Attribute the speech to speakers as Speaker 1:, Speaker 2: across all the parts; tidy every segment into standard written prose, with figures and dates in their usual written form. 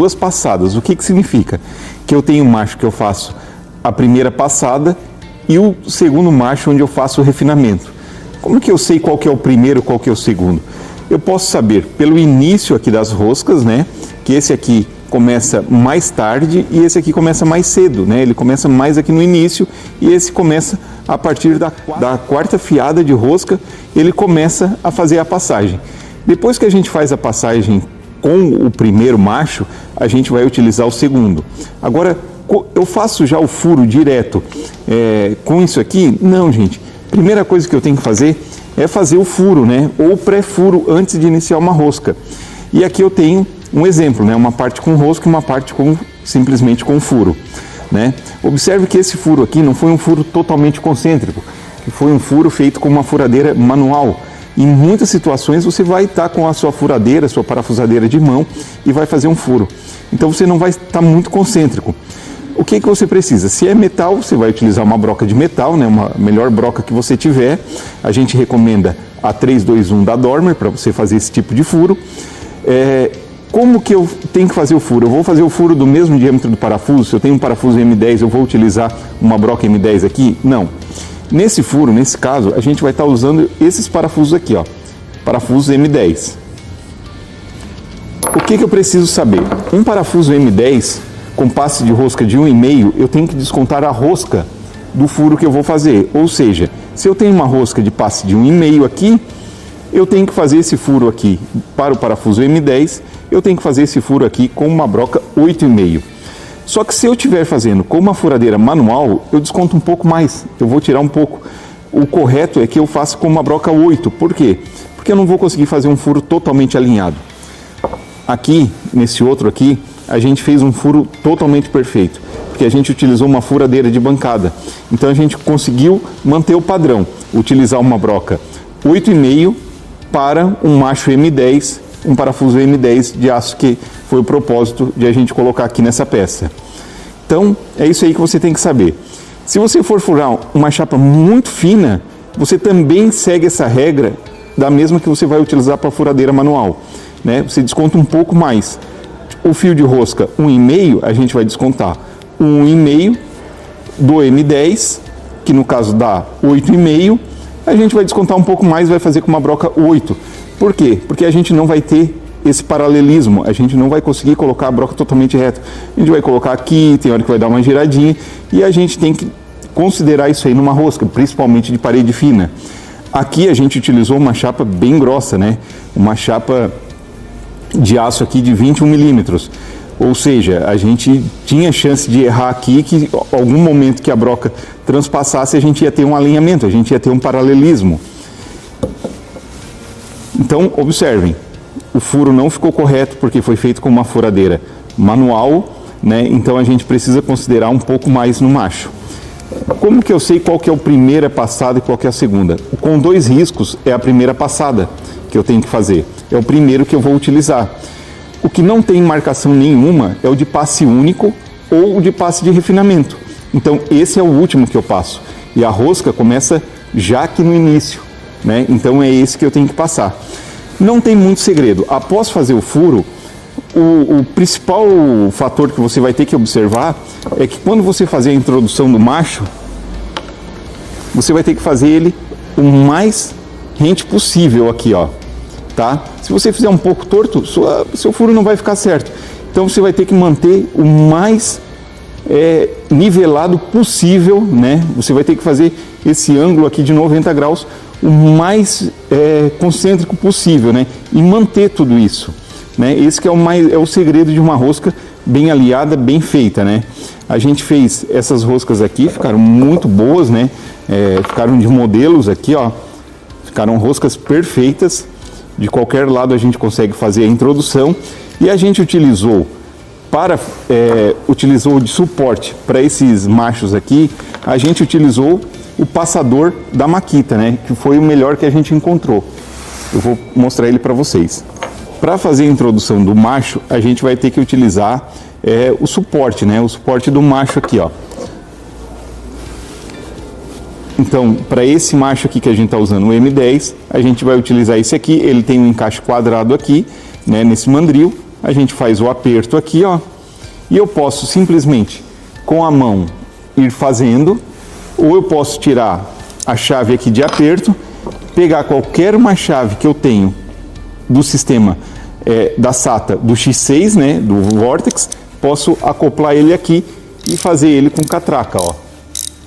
Speaker 1: duas passadas. O que que significa? Que eu tenho um macho que eu faço a primeira passada e o segundo macho onde eu faço o refinamento. Como que eu sei qual que é o primeiro, qual que é o segundo? Eu posso saber pelo início aqui das roscas, né? Que esse aqui começa mais tarde e esse aqui começa mais cedo, né? Ele começa mais aqui no início e esse começa a partir da quarta fiada de rosca, ele começa a fazer a passagem. Depois que a gente faz a passagem com o primeiro macho, a gente vai utilizar o segundo. Agora, eu faço já o furo direto com isso aqui? Não, gente. Primeira coisa que eu tenho que fazer é fazer o furo, né? Ou pré-furo antes de iniciar uma rosca. E aqui eu tenho um exemplo, né? Uma parte com rosca e uma parte simplesmente com furo, né? Observe que esse furo aqui não foi um furo totalmente concêntrico, que foi um furo feito com uma furadeira manual. Em muitas situações você vai estar com a sua furadeira, sua parafusadeira de mão e vai fazer um furo. Então você não vai estar muito concêntrico. O que que você precisa? Se é metal, você vai utilizar uma broca de metal, né? Uma melhor broca que você tiver. A gente recomenda a 321 da Dormer para você fazer esse tipo de furo. Como que eu tenho que fazer o furo? Eu vou fazer o furo do mesmo diâmetro do parafuso? Se eu tenho um parafuso M10, eu vou utilizar uma broca M10 aqui? Não. Nesse furo, nesse caso, a gente vai estar usando esses parafusos aqui, ó. Parafusos M10. O que que eu preciso saber? Um parafuso M10 com passe de rosca de 1,5, eu tenho que descontar a rosca do furo que eu vou fazer. Ou seja, se eu tenho uma rosca de passe de 1,5 aqui, eu tenho que fazer esse furo aqui para o parafuso M10, eu tenho que fazer esse furo aqui com uma broca 8,5. Só que se eu estiver fazendo com uma furadeira manual, eu desconto um pouco mais, eu vou tirar um pouco. O correto é que eu faça com uma broca 8. Por quê? Porque eu não vou conseguir fazer um furo totalmente alinhado. Aqui, nesse outro aqui, a gente fez um furo totalmente perfeito, porque a gente utilizou uma furadeira de bancada. Então a gente conseguiu manter o padrão, utilizar uma broca 8,5 para um macho M10, um parafuso M10 de aço, que foi o propósito de a gente colocar aqui nessa peça. Então é isso aí que você tem que saber. Se você for furar uma chapa muito fina, você também segue essa regra da mesma que você vai utilizar para a furadeira manual, né? Você desconta um pouco mais. O fio de rosca 1,5, a gente vai descontar 1,5 do M10, que no caso dá 8,5, a gente vai descontar um pouco mais, vai fazer com uma broca 8. Por quê? Porque a gente não vai ter esse paralelismo, a gente não vai conseguir colocar a broca totalmente reta. A gente vai colocar aqui, tem hora que vai dar uma giradinha, e a gente tem que considerar isso aí numa rosca, principalmente de parede fina. Aqui a gente utilizou uma chapa bem grossa, né? Uma chapa de aço aqui de 21 milímetros, ou seja, a gente tinha chance de errar aqui, que algum momento que a broca transpassasse a gente ia ter um alinhamento, a gente ia ter um paralelismo. Então observem, o furo não ficou correto porque foi feito com uma furadeira manual, né? Então a gente precisa considerar um pouco mais no macho. Como que eu sei qual que é a primeira passada e qual que é a segunda? Com 2 riscos é a primeira passada que eu tenho que fazer. É o primeiro que eu vou utilizar. O que não tem marcação nenhuma é o de passe único ou o de passe de refinamento. Então esse é o último que eu passo. E a rosca começa já aqui no início, né? Então é esse que eu tenho que passar. Não tem muito segredo. Após fazer o furo, o principal fator que você vai ter que observar é que quando você fazer a introdução do macho, você vai ter que fazer ele o mais rente possível aqui, ó, tá? Se você fizer um pouco torto, seu furo não vai ficar certo. Então você vai ter que manter o mais nivelado possível, né? Você vai ter que fazer esse ângulo aqui de 90 graus o mais concêntrico possível, né? E manter tudo isso, né? Esse que é o segredo de uma rosca bem alinhada, bem feita, né? A gente fez essas roscas aqui, ficaram muito boas, né? Ficaram de modelos aqui, ó. Ficaram roscas perfeitas. De qualquer lado a gente consegue fazer a introdução. E a gente utilizou de suporte para esses machos aqui, a gente utilizou o passador da Makita, né? Que foi o melhor que a gente encontrou. Eu vou mostrar ele para vocês. Para fazer a introdução do macho, a gente vai ter que utilizar o suporte, né? O suporte do macho aqui, ó. Então, para esse macho aqui que a gente está usando, o M10, a gente vai utilizar esse aqui. Ele tem um encaixe quadrado aqui, né, nesse mandril, a gente faz o aperto aqui, ó, e eu posso simplesmente com a mão ir fazendo, ou eu posso tirar a chave aqui de aperto, pegar qualquer uma chave que eu tenho do sistema da SATA do X6, né, do Vortex, posso acoplar ele aqui e fazer ele com catraca, ó,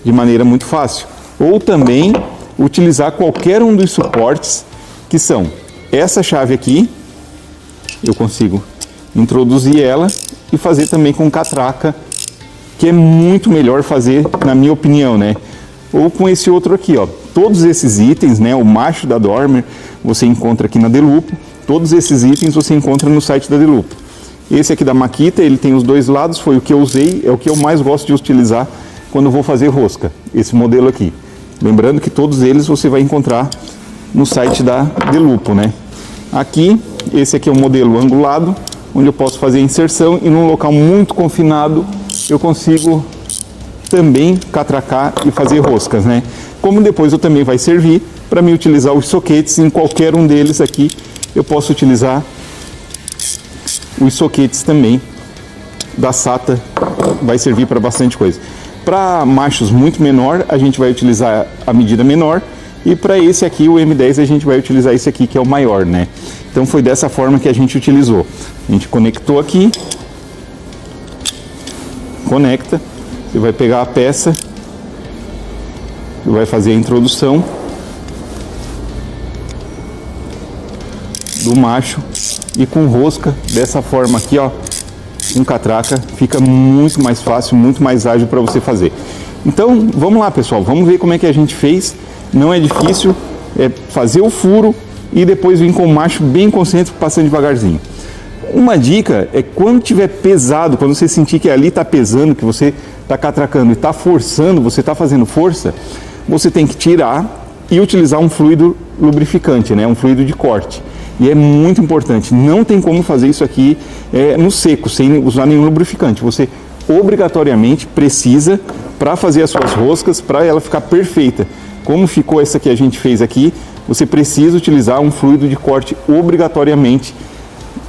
Speaker 1: de maneira muito fácil. Ou também utilizar qualquer um dos suportes, que são essa chave aqui, eu consigo introduzir ela e fazer também com catraca, que é muito melhor fazer, na minha opinião, né? Ou com esse outro aqui, ó. Todos esses itens, né, o macho da Dormer, você encontra aqui na Delupo. Todos esses itens você encontra no site da Delupo. Esse aqui da Makita, ele tem os dois lados, foi o que eu usei, é o que eu mais gosto de utilizar quando eu vou fazer rosca, esse modelo aqui. Lembrando que todos eles você vai encontrar no site da Delupo, né? Aqui, esse aqui é o modelo angulado, onde eu posso fazer a inserção e num local muito confinado eu consigo também catracar e fazer roscas, né? Como depois eu também vai servir para me utilizar os soquetes, em qualquer um deles aqui eu posso utilizar os soquetes também da SATA, vai servir para bastante coisa. Para machos muito menor, a gente vai utilizar a medida menor, e para esse aqui, o M10, a gente vai utilizar esse aqui que é o maior, né? Então foi dessa forma que a gente utilizou. A gente conectou aqui, conecta, você vai pegar a peça, vai fazer a introdução do macho e com rosca dessa forma aqui, ó, com catraca, fica muito mais fácil, muito mais ágil para você fazer. Então vamos lá, pessoal, vamos ver como é que a gente fez. Não é difícil, é fazer o furo e depois vir com o macho bem concêntrico, passando devagarzinho. Uma dica é quando tiver pesado, quando você sentir que ali está pesando, que você está catracando e está forçando, você está fazendo força, você tem que tirar e utilizar um fluido lubrificante, né? Um fluido de corte. E é muito importante, não tem como fazer isso aqui no seco, sem usar nenhum lubrificante. Você obrigatoriamente precisa, para fazer as suas roscas, para ela ficar perfeita. Como ficou essa que a gente fez aqui, você precisa utilizar um fluido de corte obrigatoriamente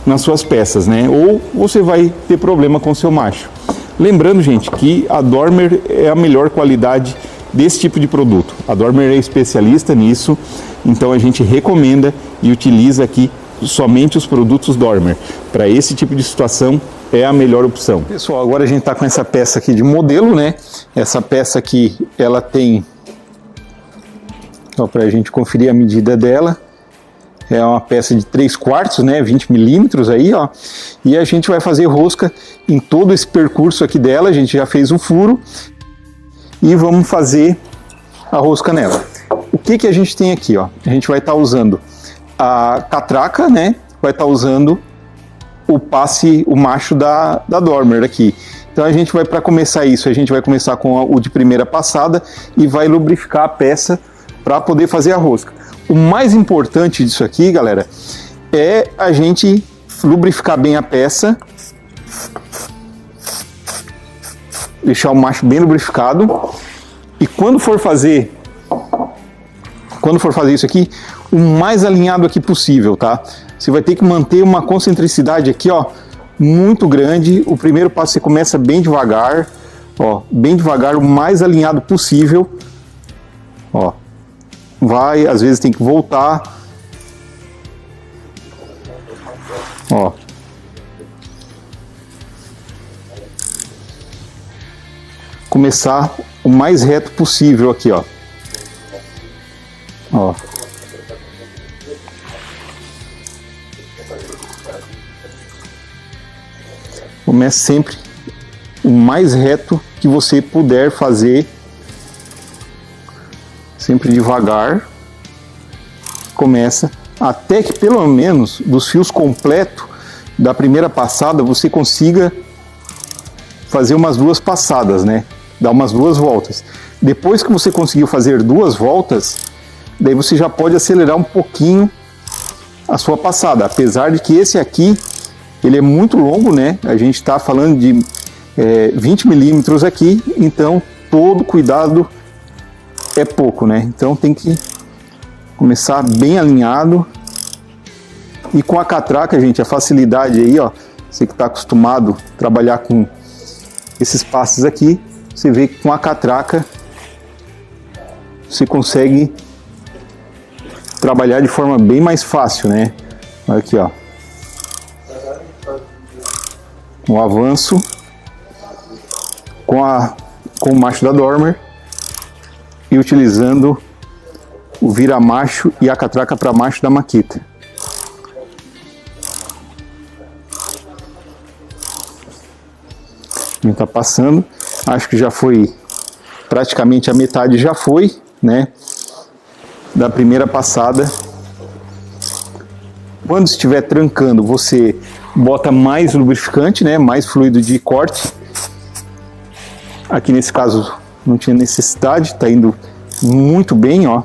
Speaker 1: nas suas peças, né? Ou você vai ter problema com o seu macho. Lembrando, gente, que a Dormer é a melhor qualidade desse tipo de produto. A Dormer é especialista nisso, então a gente recomenda e utiliza aqui somente os produtos Dormer. Para esse tipo de situação é a melhor opção. Pessoal, agora a gente está com essa peça aqui de modelo, né? Essa peça aqui, ela tem, para a gente conferir a medida dela, é uma peça de 3/4, né, 20 milímetros aí, ó, e a gente vai fazer rosca em todo esse percurso aqui dela. A gente já fez um furo e vamos fazer a rosca nela. O que que a gente tem aqui, ó? A gente vai estar usando a catraca, né, vai estar usando o passe, o macho da Dormer aqui. Então a gente vai, para começar isso, a gente vai começar com o de primeira passada e vai lubrificar a peça para poder fazer a rosca. O mais importante disso aqui, galera, é a gente lubrificar bem a peça, deixar o macho bem lubrificado, e quando for fazer isso aqui, o mais alinhado aqui possível, tá? Você vai ter que manter uma concentricidade aqui, ó, muito grande. O primeiro passo você começa bem devagar, ó, bem devagar, o mais alinhado possível, ó. Vai, às vezes tem que voltar, ó. Começar o mais reto possível aqui, ó. Ó. Comece sempre o mais reto que você puder fazer. Sempre devagar, começa, até que pelo menos dos fios completos da primeira passada você consiga fazer umas 2 passadas, né? Dar umas 2 voltas. Depois que você conseguiu fazer 2 voltas, daí você já pode acelerar um pouquinho a sua passada, apesar de que esse aqui, ele é muito longo, né? A gente está falando de 20 milímetros aqui, então todo cuidado é pouco, né? Então tem que começar bem alinhado. E com a catraca, gente, a facilidade aí, ó, Você que está acostumado a trabalhar com esses passes aqui, você vê que com a catraca você consegue trabalhar de forma bem mais fácil, né? Olha aqui, ó. O avanço com o macho da Dormer e utilizando o vira-macho e a catraca para macho da Makita. Não está passando, acho que já foi praticamente a metade, já foi, né, da primeira passada. Quando estiver trancando, você bota mais lubrificante, né, mais fluido de corte. Aqui nesse caso não tinha necessidade, está indo muito bem, ó.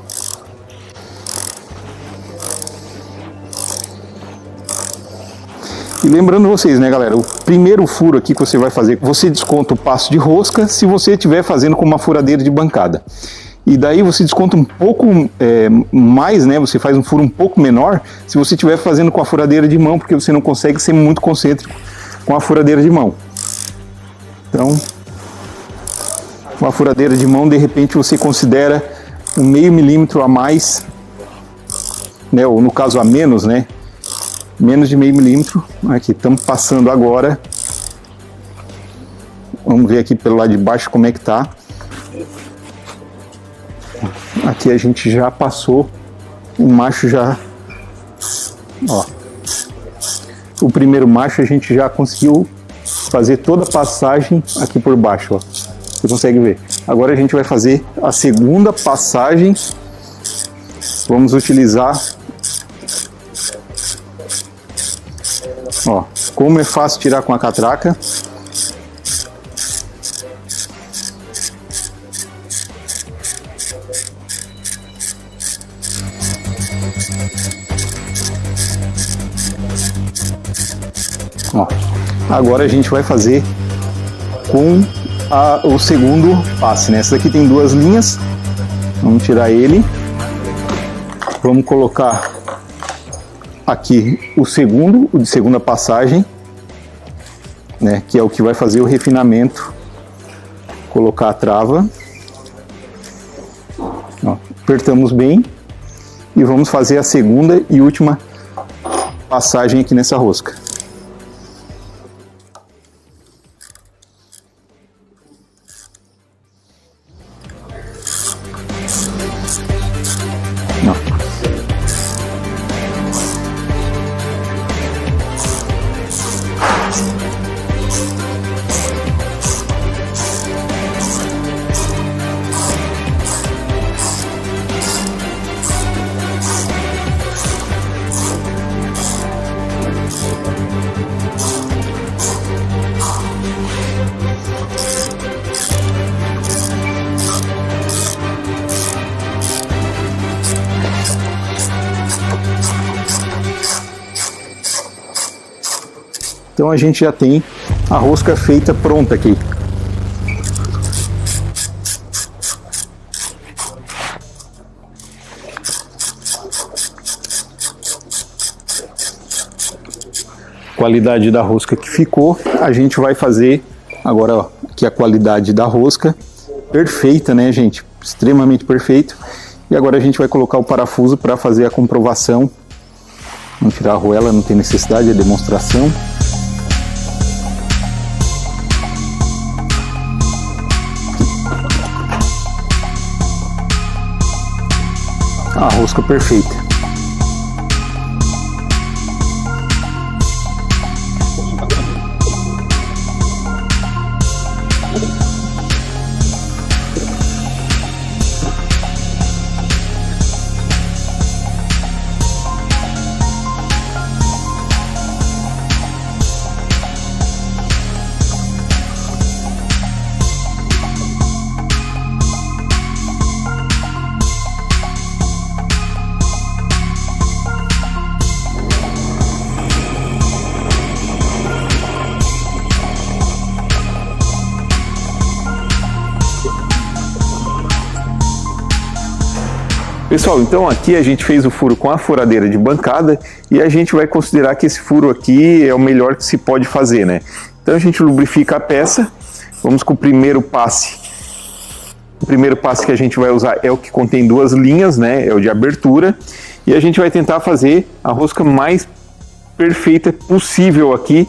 Speaker 1: E lembrando vocês, né, galera, o primeiro furo aqui que você vai fazer, você desconta o passo de rosca se você estiver fazendo com uma furadeira de bancada. E daí você desconta um pouco mais, né, você faz um furo um pouco menor se você estiver fazendo com a furadeira de mão, porque você não consegue ser muito concêntrico com a furadeira de mão. Então, com a furadeira de mão, de repente você considera um meio milímetro a mais, né, ou no caso a menos, né, menos de meio milímetro. Aqui estamos passando agora. Vamos ver aqui pelo lado de baixo como é que tá. Aqui a gente já passou. O macho já, ó, o primeiro macho a gente já conseguiu fazer toda a passagem aqui por baixo, ó. Você consegue ver. Agora a gente vai fazer a segunda passagem. Vamos utilizar, ó, como é fácil tirar com a catraca. Ó, agora a gente vai fazer com o segundo passe, né? Essa daqui tem duas linhas. Vamos tirar ele. Vamos colocar aqui o segundo, o de segunda passagem, né, que é o que vai fazer o refinamento. Colocar a trava, ó, apertamos bem e vamos fazer a segunda e última passagem aqui nessa rosca. Então a gente já tem a rosca feita pronta aqui. Qualidade da rosca que ficou, a gente vai fazer agora, ó, aqui a qualidade da rosca, perfeita, né, gente? Extremamente perfeito. E agora a gente vai colocar o parafuso para fazer a comprovação. Vamos tirar a arruela, não tem necessidade, é demonstração. A rosca perfeita. Pessoal, então aqui a gente fez o furo com a furadeira de bancada e a gente vai considerar que esse furo aqui é o melhor que se pode fazer, né? Então a gente lubrifica a peça, vamos com o primeiro passe. O primeiro passe que a gente vai usar é o que contém duas linhas, né? É o de abertura. E a gente vai tentar fazer a rosca mais perfeita possível aqui,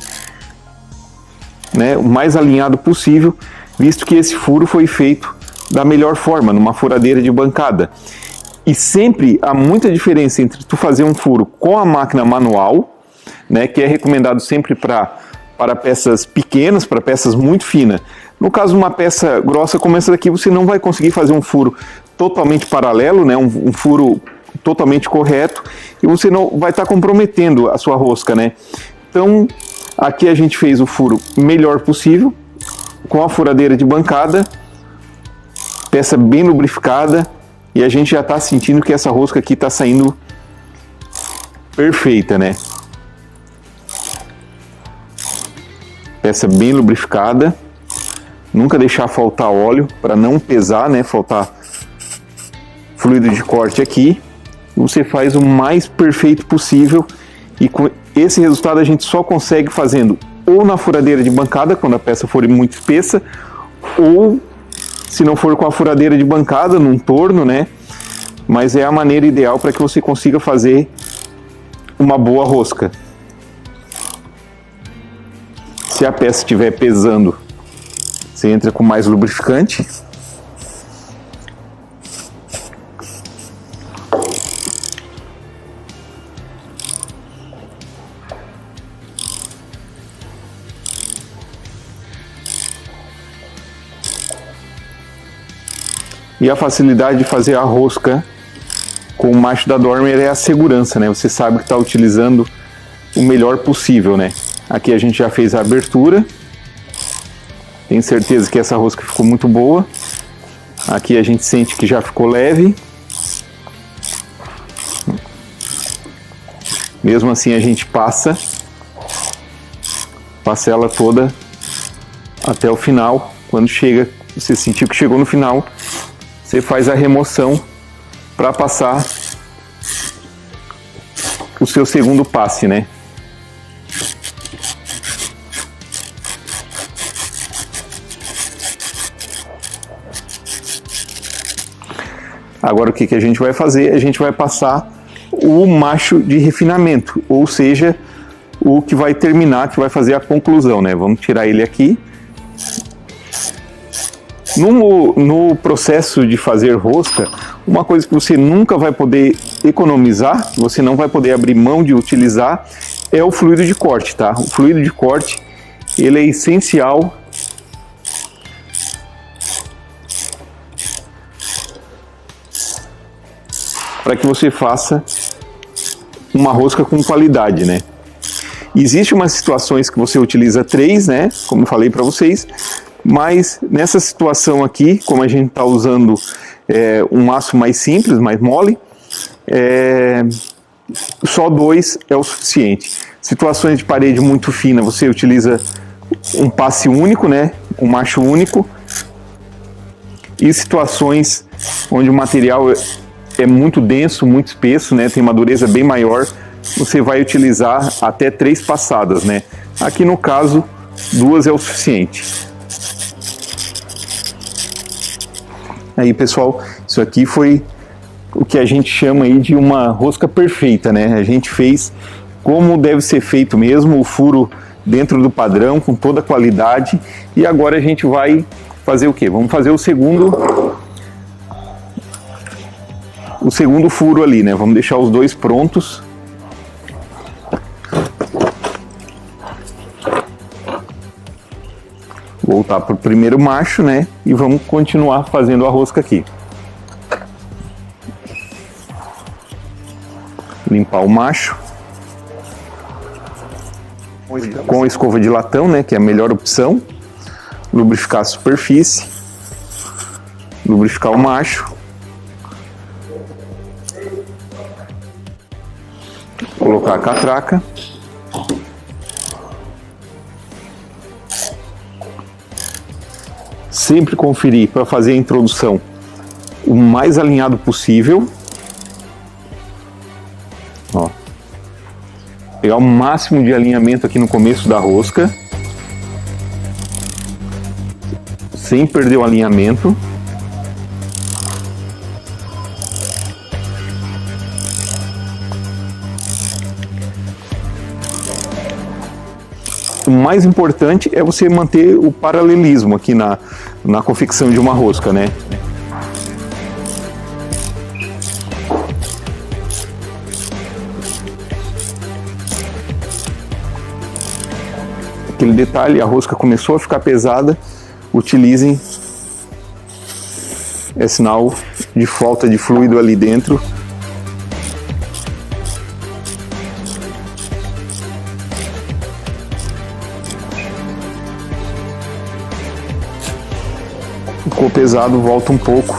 Speaker 1: né? O mais alinhado possível, visto que esse furo foi feito da melhor forma, numa furadeira de bancada. E sempre há muita diferença entre tu fazer um furo com a máquina manual, né, que é recomendado sempre para peças pequenas, para peças muito finas. No caso de uma peça grossa como essa daqui, você não vai conseguir fazer um furo totalmente paralelo, né, um furo totalmente correto, e você não vai estar comprometendo a sua rosca, né? Então, aqui a gente fez o furo melhor possível, com a furadeira de bancada, peça bem lubrificada, e a gente já está sentindo que essa rosca aqui está saindo perfeita, né? Peça bem lubrificada. Nunca deixar faltar óleo para não pesar, né? Faltar fluido de corte aqui. Você faz o mais perfeito possível. E com esse resultado a gente só consegue fazendo ou na furadeira de bancada, quando a peça for muito espessa, ou se não for com a furadeira de bancada, num torno, né? Mas é a maneira ideal para que você consiga fazer uma boa rosca. Se a peça estiver pesando, você entra com mais lubrificante. E a facilidade de fazer a rosca com o macho da Dormer é a segurança, né? Você sabe que está utilizando o melhor possível, né? Aqui a gente já fez a abertura. Tenho certeza que essa rosca ficou muito boa. Aqui a gente sente que já ficou leve. Mesmo assim a gente passa ela toda até o final. Quando chega, você sentiu que chegou no final, você faz a remoção para passar o seu segundo passe, né? Agora o que a gente vai fazer? A gente vai passar o macho de refinamento, ou seja, o que vai terminar, que vai fazer a conclusão, né? Vamos tirar ele aqui. No processo de fazer rosca, uma coisa que você nunca vai poder economizar, você não vai poder abrir mão de utilizar, é o fluido de corte, tá? O fluido de corte, ele é essencial para que você faça uma rosca com qualidade, né? Existem umas situações que você utiliza 3, né? Como eu falei para vocês. Mas nessa situação aqui, como a gente está usando um aço mais simples, mais mole, só 2 é o suficiente. Situações de parede muito fina, você utiliza um passe único, né? Um macho único. E situações onde o material é muito denso, muito espesso, né? Tem uma dureza bem maior, você vai utilizar até 3 passadas, né? Aqui no caso, 2 é o suficiente. Aí, pessoal, isso aqui foi o que a gente chama aí de uma rosca perfeita, né? A gente fez como deve ser feito mesmo, o furo dentro do padrão, com toda a qualidade. E agora a gente vai fazer o quê? Vamos fazer o segundo furo ali, né? Vamos deixar os 2 prontos. Voltar para o primeiro macho, né? E vamos continuar fazendo a rosca aqui. Limpar o macho com a escova de latão, né? Que é a melhor opção. Lubrificar a superfície. Lubrificar o macho. Colocar a catraca. Sempre conferir para fazer a introdução o mais alinhado possível, Pegar o máximo de alinhamento aqui no começo da rosca, sem perder o alinhamento. O mais importante é você manter o paralelismo aqui na confecção de uma rosca, né? Aquele detalhe, a rosca começou a ficar pesada, utilizem, é sinal de falta de fluido ali dentro. Ficou pesado, volta um pouco,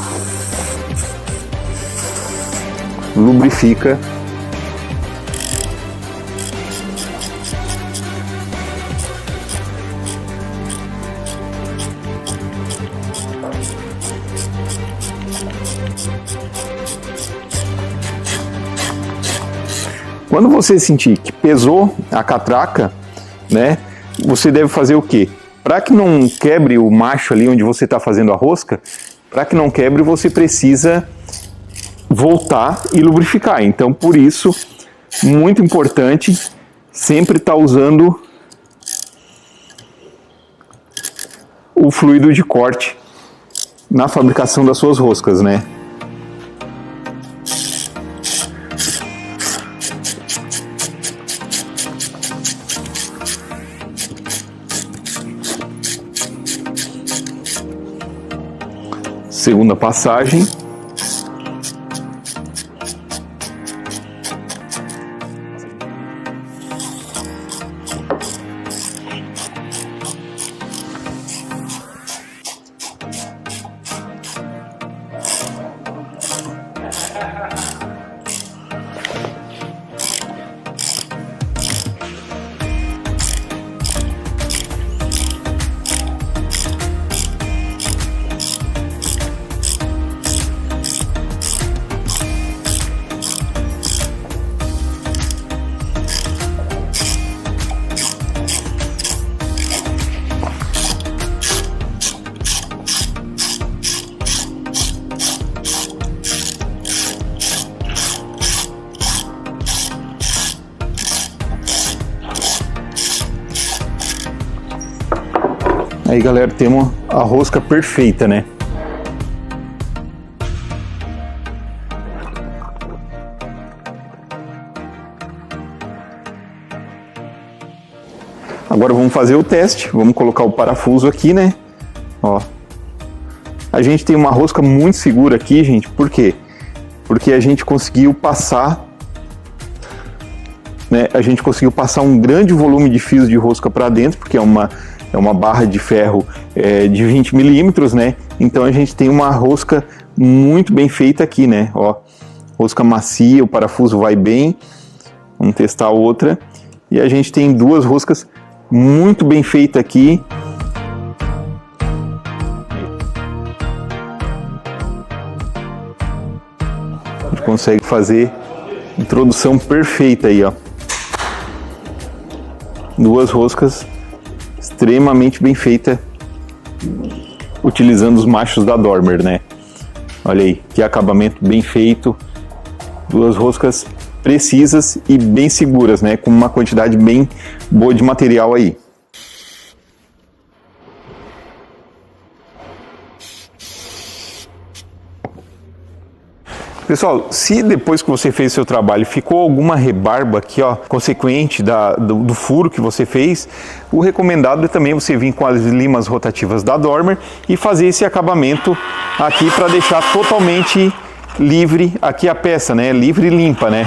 Speaker 1: lubrifica. Quando você sentir que pesou a catraca, né, você deve fazer o quê? Para que não quebre o macho ali onde você está fazendo a rosca, para que não quebre, você precisa voltar e lubrificar. Então, por isso, muito importante sempre estar usando o fluido de corte na fabricação das suas roscas, né? Segunda passagem. Aí, galera, temos a rosca perfeita, né? Agora vamos fazer o teste. Vamos colocar o parafuso aqui, né? Ó. A gente tem uma rosca muito segura aqui, gente. Por quê? Porque a gente conseguiu passar, né? A gente conseguiu passar um grande volume de fios de rosca para dentro, porque é uma barra de ferro de 20 milímetros, né? Então a gente tem uma rosca muito bem feita aqui, né? Ó, rosca macia, o parafuso vai bem. Vamos testar a outra. E a gente tem duas roscas muito bem feitas aqui. A gente consegue fazer introdução perfeita aí, ó. Duas roscas extremamente bem feita, utilizando os machos da Dormer, né? Olha aí, que acabamento bem feito, duas roscas precisas e bem seguras, né? Com uma quantidade bem boa de material aí. Pessoal, se depois que você fez o seu trabalho ficou alguma rebarba aqui, ó, consequente do furo que você fez, o recomendado é também você vir com as limas rotativas da Dormer e fazer esse acabamento aqui para deixar totalmente livre aqui a peça, né? Livre e limpa, né?